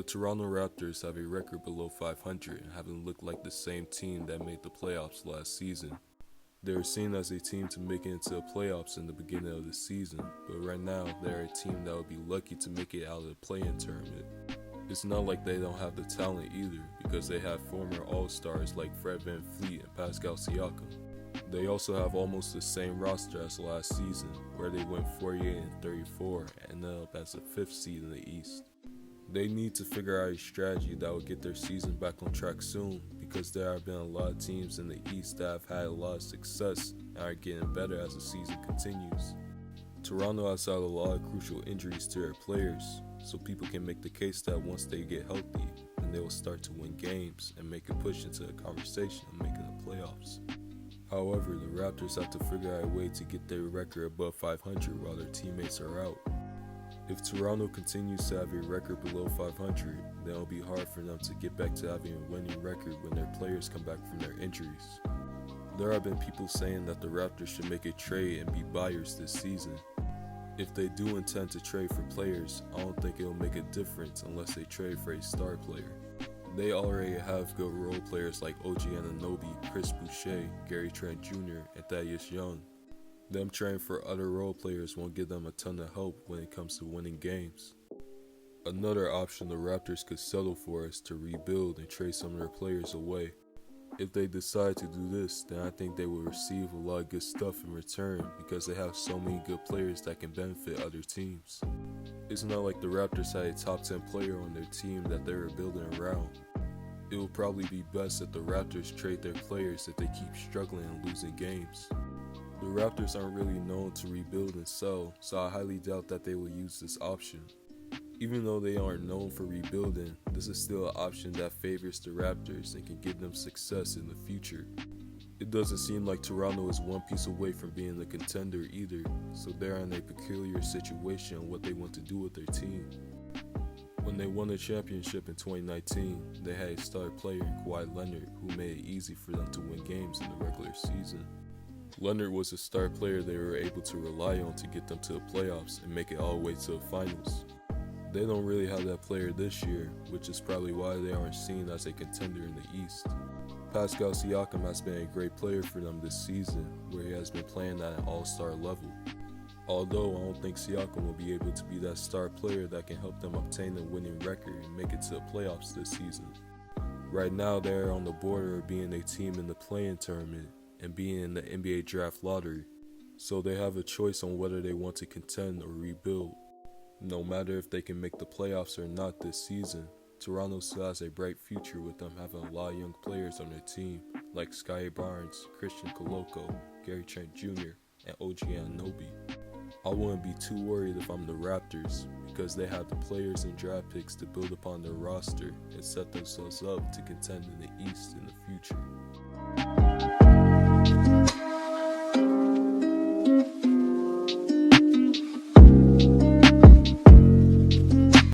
Toronto Raptors have a record below 500 and haven't looked like the same team that made the playoffs last season. They were seen as a team to make it into the playoffs in the beginning of the season, but right now they are a team that would be lucky to make it out of the play-in tournament. It's not like they don't have the talent either, because they have former All-Stars like Fred VanVleet and Pascal Siakam. They also have almost the same roster as last season, where they went 48-34 and ended up as the 5th seed in the East. They need to figure out a strategy that will get their season back on track soon, because there have been a lot of teams in the East that have had a lot of success and are getting better as the season continues. Toronto has had a lot of crucial injuries to their players, so people can make the case that once they get healthy, then they will start to win games and make a push into the conversation of making the playoffs. However, the Raptors have to figure out a way to get their record above 500 while their teammates are out. If Toronto continues to have a record below 500, then it will be hard for them to get back to having a winning record when their players come back from their injuries. There have been people saying that the Raptors should make a trade and be buyers this season. If they do intend to trade for players, I don't think it will make a difference unless they trade for a star player. They already have good role players like OG Anunoby, Chris Boucher, Gary Trent Jr., and Thaddeus Young. Them trading for other role players won't give them a ton of help when it comes to winning games. Another option the Raptors could settle for is to rebuild and trade some of their players away. If they decide to do this, then I think they will receive a lot of good stuff in return because they have so many good players that can benefit other teams. It's not like the Raptors had a top 10 player on their team that they were building around. It will probably be best if the Raptors trade their players if they keep struggling and losing games. The Raptors aren't really known to rebuild and sell, so I highly doubt that they will use this option. Even though they aren't known for rebuilding, this is still an option that favors the Raptors and can give them success in the future. It doesn't seem like Toronto is one piece away from being a contender either, so they're in a peculiar situation on what they want to do with their team. When they won the championship in 2019, they had a star player in Kawhi Leonard who made it easy for them to win games in the regular season. Leonard was a star player they were able to rely on to get them to the playoffs and make it all the way to the finals. They don't really have that player this year, which is probably why they aren't seen as a contender in the East. Pascal Siakam has been a great player for them this season, where he has been playing at an all-star level. Although I don't think Siakam will be able to be that star player that can help them obtain a winning record and make it to the playoffs this season. Right now they are on the border of being a team in the play-in tournament and being in the NBA draft lottery, so they have a choice on whether they want to contend or rebuild. No matter if they can make the playoffs or not this season, Toronto still has a bright future with them having a lot of young players on their team, like Scottie Barnes, Christian Coloco, Gary Trent Jr., and OG Anunoby. I wouldn't be too worried if I'm the Raptors, because they have the players and draft picks to build upon their roster and set themselves up to contend in the East in the future.